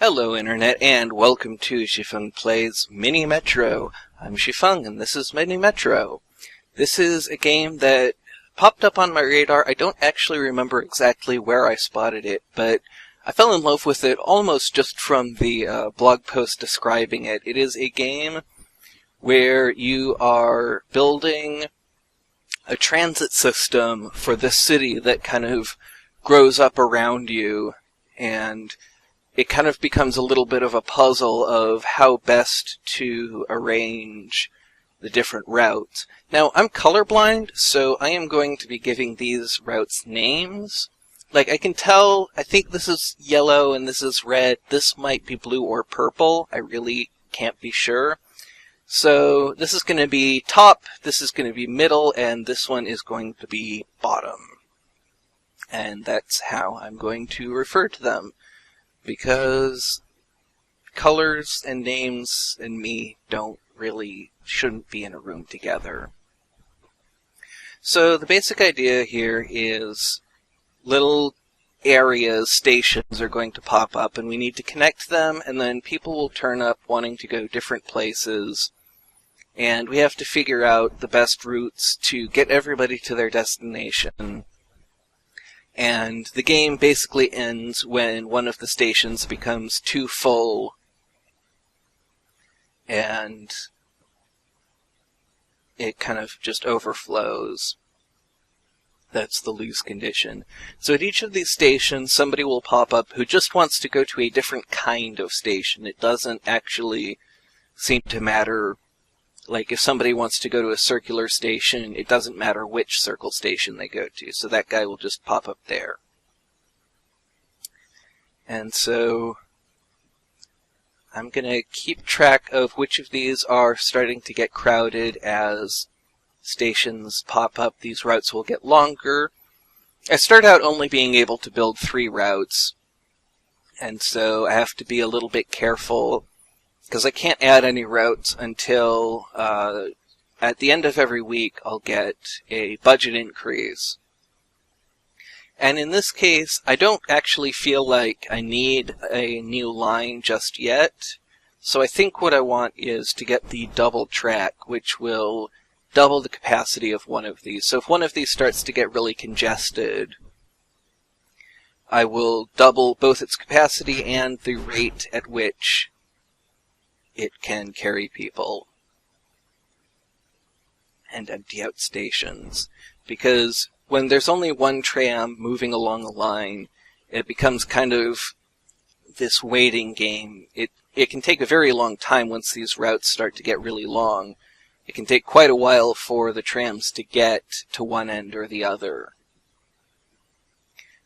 Hello Internet, and welcome to Xifeng Plays Mini Metro. I'm Xifeng, and this is Mini Metro. This is a game that popped up on my radar. I don't actually remember exactly where I spotted it, but I fell in love with it almost just from the blog post describing it. It is a game where you are building a transit system for the city that kind of grows up around you, and it kind of becomes a little bit of a puzzle of how best to arrange the different routes. Now, I'm colorblind, so I am going to be giving these routes names. Like, I can tell, I think this is yellow and this is red. This might be blue or purple. I really can't be sure. So, this is going to be top, this is going to be middle, and this one is going to be bottom. And that's how I'm going to refer to them, because colors and names and me shouldn't be in a room together. So the basic idea here is little areas, stations are going to pop up, and we need to connect them, and then people will turn up wanting to go different places, and we have to figure out the best routes to get everybody to their destination. And the game basically ends when one of the stations becomes too full and it kind of just overflows. That's the lose condition. So at each of these stations, somebody will pop up who just wants to go to a different kind of station. It doesn't actually seem to matter. Like, if somebody wants to go to a circular station, it doesn't matter which circle station they go to, so that guy will just pop up there. And so, I'm going to keep track of which of these are starting to get crowded as stations pop up. These routes will get longer. I start out only being able to build 3 routes, and so I have to be a little bit careful, because I can't add any routes until at the end of every week I'll get a budget increase. And in this case, I don't actually feel like I need a new line just yet. So I think what I want is to get the double track, which will double the capacity of one of these. So if one of these starts to get really congested, I will double both its capacity and the rate at which it can carry people and empty out stations. Because when there's only one tram moving along a line, it becomes kind of this waiting game. It can take a very long time once these routes start to get really long. It can take quite a while for the trams to get to one end or the other.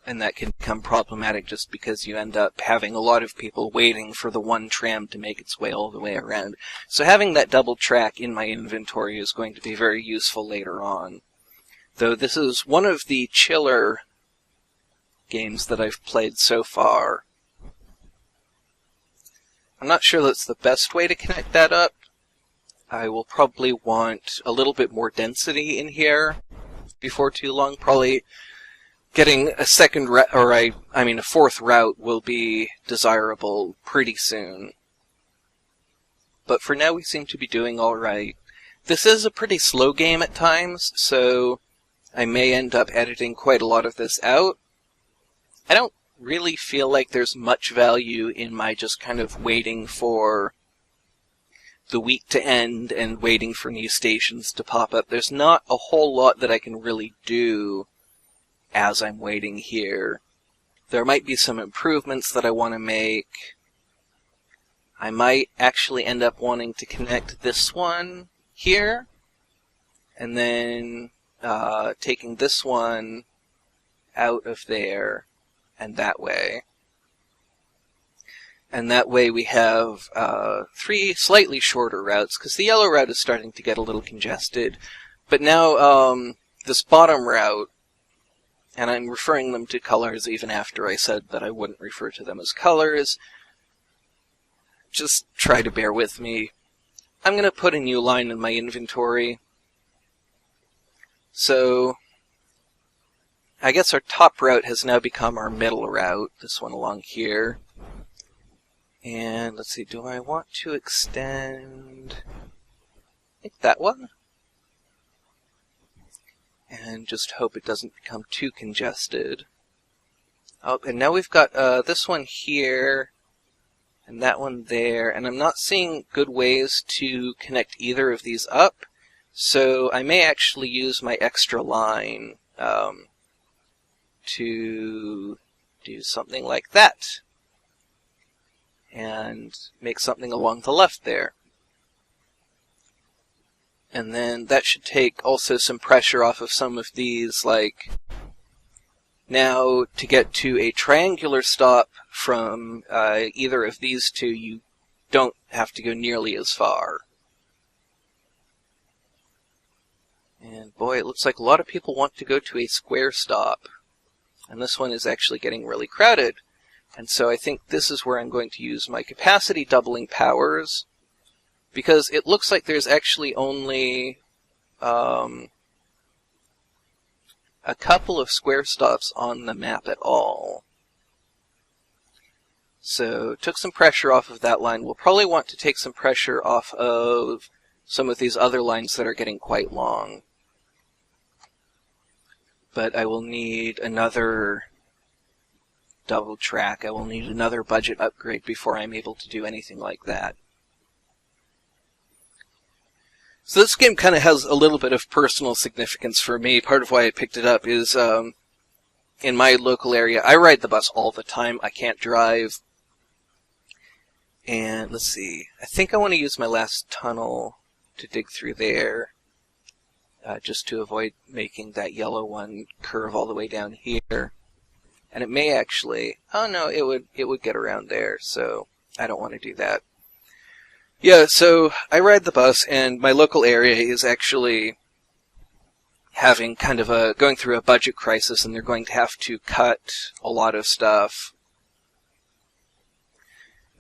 And that can become problematic just because you end up having a lot of people waiting for the one tram to make its way all the way around. So having that double track in my inventory is going to be very useful later on. Though this is one of the chiller games that I've played so far. I'm not sure that's the best way to connect that up. I will probably want a little bit more density in here before too long. Probably getting a a fourth route will be desirable pretty soon. But for now, we seem to be doing alright. This is a pretty slow game at times, so I may end up editing quite a lot of this out. I don't really feel like there's much value in my just kind of waiting for the week to end and waiting for new stations to pop up. There's not a whole lot that I can really do as I'm waiting here. There might be some improvements that I want to make. I might actually end up wanting to connect this one here, and then taking this one out of there, and that way. And that way we have 3 slightly shorter routes, because the yellow route is starting to get a little congested. But now this bottom route, and I'm referring them to colors even after I said that I wouldn't refer to them as colors. Just try to bear with me. I'm going to put a new line in my inventory. So I guess our top route has now become our middle route, this one along here. And let's see, do I want to extend, I think that one? And just hope it doesn't become too congested. Oh, and now we've got this one here, and that one there, and I'm not seeing good ways to connect either of these up, so I may actually use my extra line to do something like that, and make something along the left there. And then that should take also some pressure off of some of these, like, now to get to a triangular stop from either of these two, you don't have to go nearly as far. And boy, it looks like a lot of people want to go to a square stop. And this one is actually getting really crowded. And so I think this is where I'm going to use my capacity doubling powers, because it looks like there's actually only a couple of square stops on the map at all. So took some pressure off of that line. We'll probably want to take some pressure off of some of these other lines that are getting quite long. But I will need another double track. I will need another budget upgrade before I'm able to do anything like that. So this game kind of has a little bit of personal significance for me. Part of why I picked it up is in my local area, I ride the bus all the time. I can't drive. And let's see, I think I want to use my last tunnel to dig through there, just to avoid making that yellow one curve all the way down here. And it may actually, oh no, it would get around there, so I don't want to do that. Yeah, so I ride the bus, and my local area is actually having kind of going through a budget crisis, and they're going to have to cut a lot of stuff.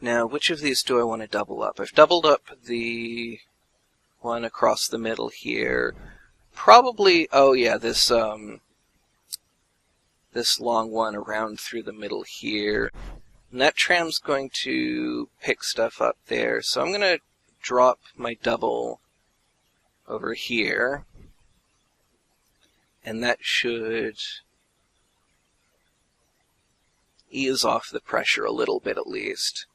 Now, which of these do I want to double up? I've doubled up the one across the middle here. Probably, oh yeah, this long one around through the middle here. And that tram's going to pick stuff up there, so I'm going to drop my double over here. And that should ease off the pressure a little bit at least.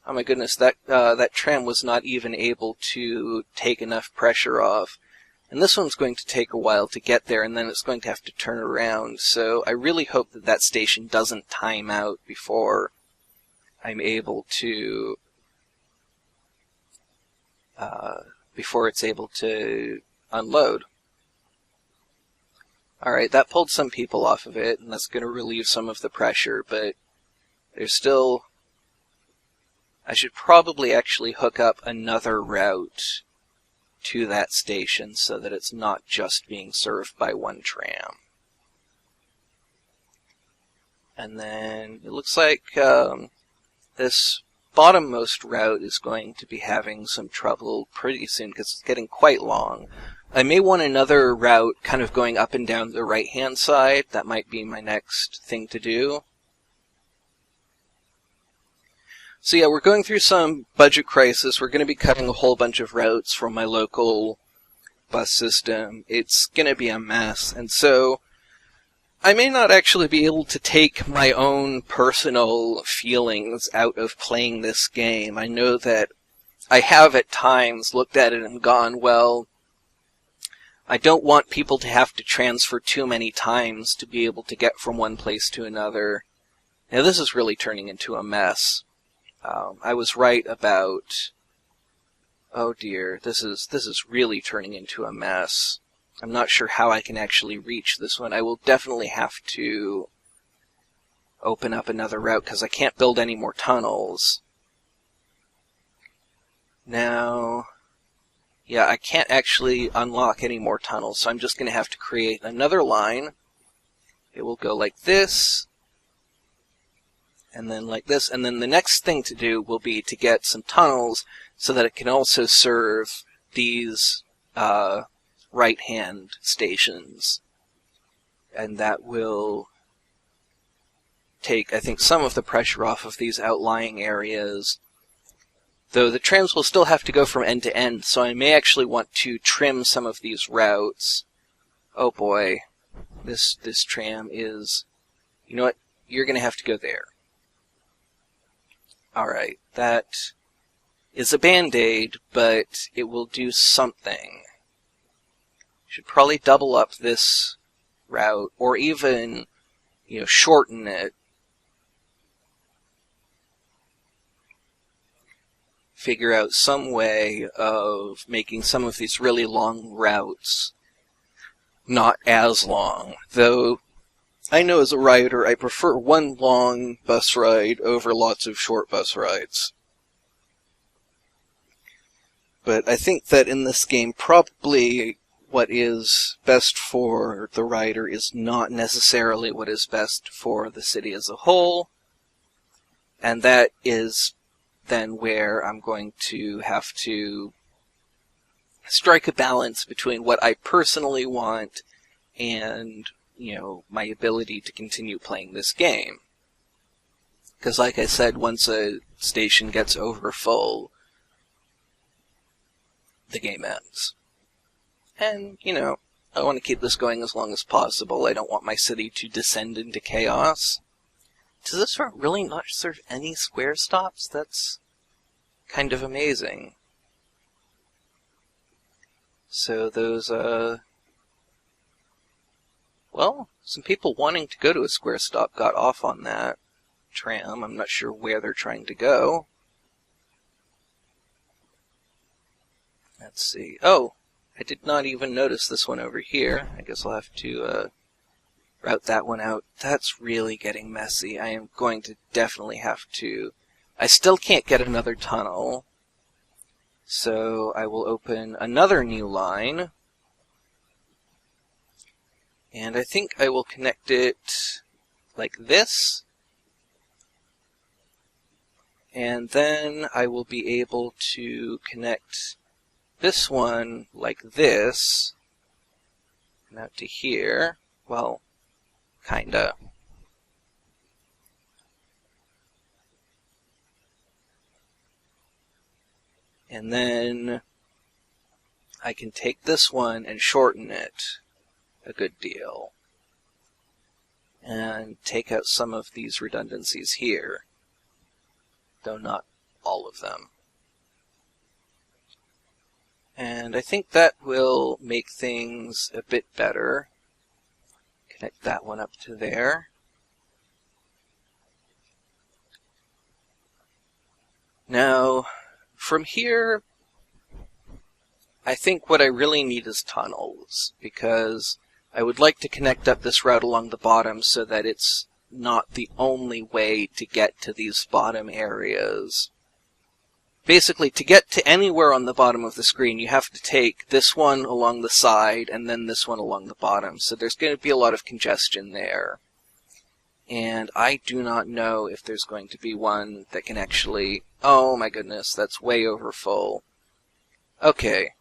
Oh my goodness, that tram was not even able to take enough pressure off. And this one's going to take a while to get there, and then it's going to have to turn around. So I really hope that that station doesn't time out before I'm able to, before it's able to unload. Alright, that pulled some people off of it, and that's going to relieve some of the pressure, but there's still, I should probably actually hook up another route to that station so that it's not just being served by one tram. And then it looks like this bottommost route is going to be having some trouble pretty soon because it's getting quite long. I may want another route kind of going up and down the right-hand side. That might be my next thing to do. So yeah, we're going through some budget crisis. We're going to be cutting a whole bunch of routes from my local bus system. It's going to be a mess. And so I may not actually be able to take my own personal feelings out of playing this game. I know that I have at times looked at it and gone, well, I don't want people to have to transfer too many times to be able to get from one place to another. Now this is really turning into a mess. I was right about, oh dear, this is really turning into a mess. I'm not sure how I can actually reach this one. I will definitely have to open up another route because I can't build any more tunnels. Now, yeah, I can't actually unlock any more tunnels, so I'm just going to have to create another line. It will go like this, and then like this, and then the next thing to do will be to get some tunnels so that it can also serve these right-hand stations. And that will take, I think, some of the pressure off of these outlying areas. Though the trams will still have to go from end to end, so I may actually want to trim some of these routes. Oh boy, this tram is... You know what? You're going to have to go there. Alright, that is a band-aid, but it will do something. Should probably double up this route, or even, shorten it. Figure out some way of making some of these really long routes not as long. Though, I know as a rider, I prefer one long bus ride over lots of short bus rides. But I think that in this game, probably what is best for the rider is not necessarily what is best for the city as a whole. And that is then where I'm going to have to strike a balance between what I personally want and, my ability to continue playing this game. Because like I said, once a station gets over full, the game ends. And, I want to keep this going as long as possible. I don't want my city to descend into chaos. Does this route really not serve any square stops? That's kind of amazing. So those, well, some people wanting to go to a square stop got off on that tram. I'm not sure where they're trying to go. Let's see. Oh, I did not even notice this one over here. I guess I'll have to route that one out. That's really getting messy. I am going to definitely have to... I still can't get another tunnel, so I will open another new line. And I think I will connect it like this. And then I will be able to connect this one like this. And out to here. Well, kinda. And then I can take this one and shorten it a good deal. And take out some of these redundancies here. Though not all of them. And I think that will make things a bit better. Connect that one up to there. Now, from here, I think what I really need is tunnels, because I would like to connect up this route along the bottom so that it's not the only way to get to these bottom areas. Basically, to get to anywhere on the bottom of the screen, you have to take this one along the side and then this one along the bottom. So there's going to be a lot of congestion there. And I do not know if there's going to be one that can actually... Oh my goodness, that's way over full. Okay.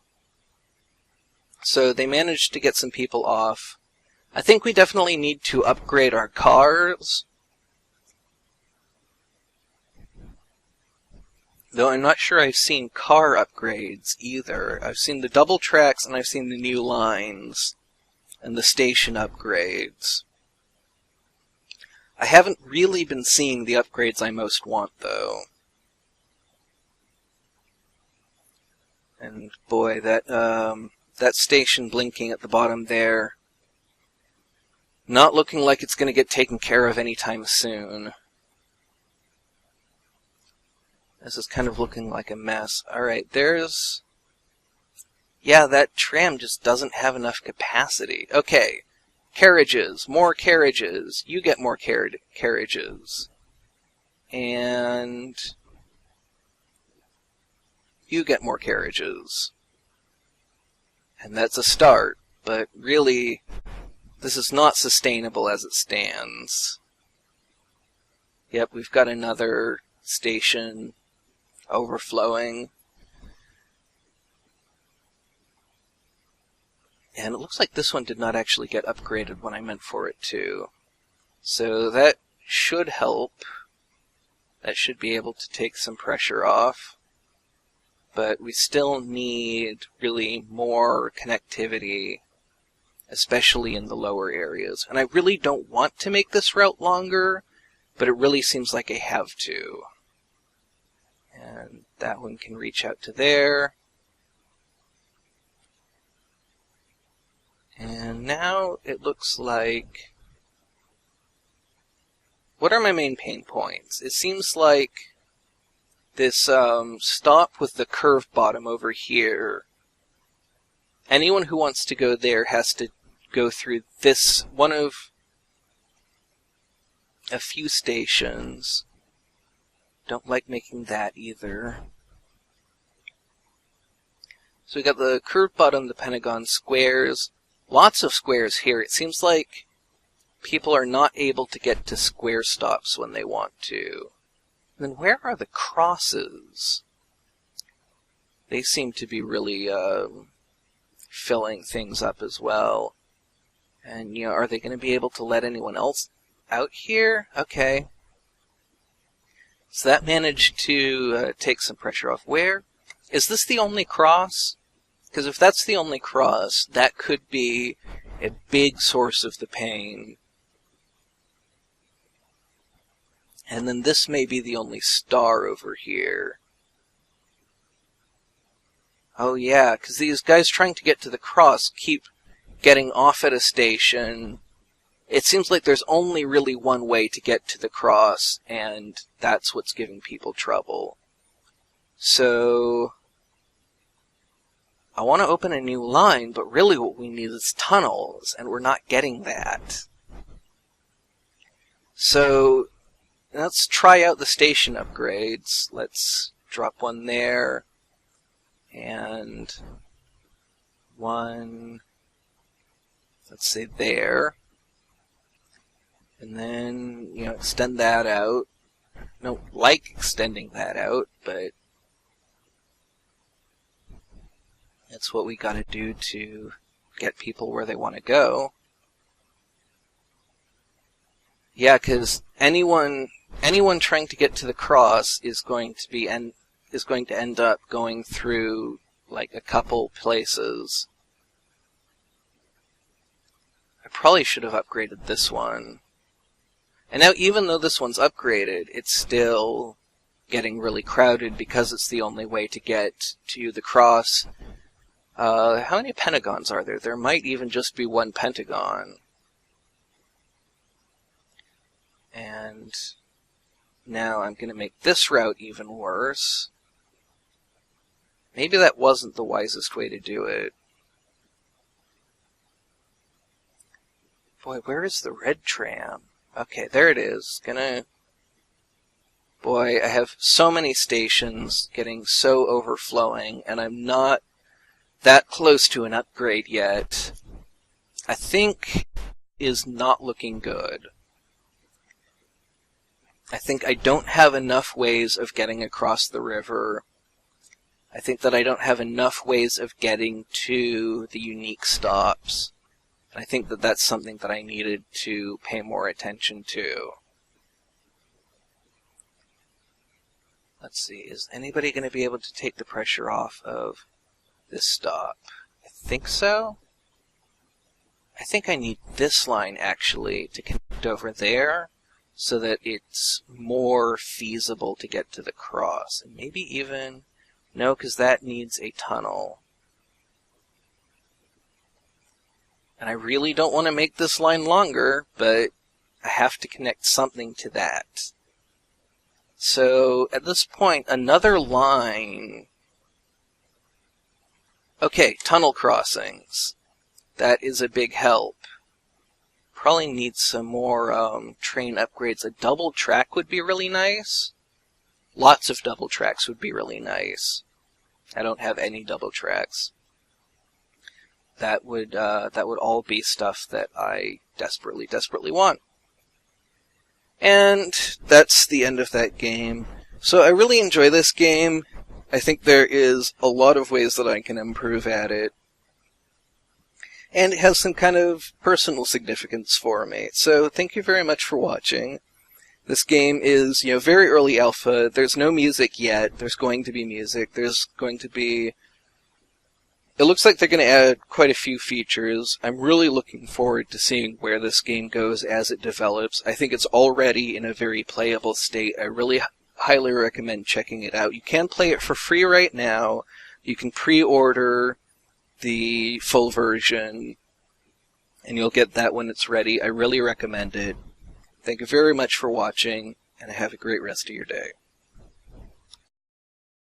So they managed to get some people off. I think we definitely need to upgrade our cars. Though I'm not sure I've seen car upgrades either. I've seen the double tracks and I've seen the new lines and the station upgrades. I haven't really been seeing the upgrades I most want, though. And boy, that station blinking at the bottom there, not looking like it's going to get taken care of anytime soon. This is kind of looking like a mess. Alright, there's... Yeah, that tram just doesn't have enough capacity. Okay. Carriages. More carriages. You get more carriages. And... you get more carriages. And that's a start. But really, this is not sustainable as it stands. Yep, we've got another station overflowing. And it looks like this one did not actually get upgraded when I meant for it to. So that should help. That should be able to take some pressure off. but we still need really more connectivity, especially in the lower areas. And I really don't want to make this route longer, but it really seems like I have to. And that one can reach out to there. And now it looks like... What are my main pain points? It seems like this stop with the curved bottom over here, anyone who wants to go there has to go through this one of a few stations. Don't like making that either. So we got the curved bottom, the pentagon, squares. Lots of squares here. It seems like people are not able to get to square stops when they want to. And then where are the crosses? They seem to be really filling things up as well. And, you know, are they going to be able to let anyone else out here? Okay. So that managed to take some pressure off. Where? Is this the only cross? Because if that's the only cross, that could be a big source of the pain. And then this may be the only star over here. Oh yeah, because these guys trying to get to the cross keep getting off at a station. It seems like there's only really one way to get to the cross, and that's what's giving people trouble. So I want to open a new line, but really what we need is tunnels, and we're not getting that. So let's try out the station upgrades. Let's drop one there, and one, let's say there, and then, you know, extend that out. Don't like extending that out, but that's what we gotta do to get people where they want to go. Yeah, because anyone trying to get to the cross is going to end up going through like a couple places. I probably should have upgraded this one. And now, even though this one's upgraded, it's still getting really crowded because it's the only way to get to the cross. How many pentagons are there? There might even just be one pentagon. And now I'm going to make this route even worse. Maybe that wasn't the wisest way to do it. Boy, where is the red tram? Okay, there it is. Boy, I have so many stations getting so overflowing, and I'm not that close to an upgrade yet. I think is not looking good. I think I don't have enough ways of getting across the river. I think that I don't have enough ways of getting to the unique stops. And I think that that's something that I needed to pay more attention to. Let's see, is anybody going to be able to take the pressure off of this stop? I think so. I think I need this line, actually, to connect over there so that it's more feasible to get to the cross. And maybe even... No, because that needs a tunnel. And I really don't want to make this line longer, but I have to connect something to that. So, at this point, another line... Okay, tunnel crossings. That is a big help. Probably need some more train upgrades. A double track would be really nice. Lots of double tracks would be really nice. I don't have any double tracks. That would all be stuff that I desperately want. And that's the end of that game. So I really enjoy this game. I think there is a lot of ways that I can improve at it. And it has some kind of personal significance for me. So thank you very much for watching. This game is, very early alpha. There's no music yet. There's going to be music. There's going to be... It looks like they're going to add quite a few features. I'm really looking forward to seeing where this game goes as it develops. I think it's already in a very playable state. I really highly recommend checking it out. You can play it for free right now. You can pre-order the full version, and you'll get that when it's ready. I really recommend it. Thank you very much for watching, and have a great rest of your day.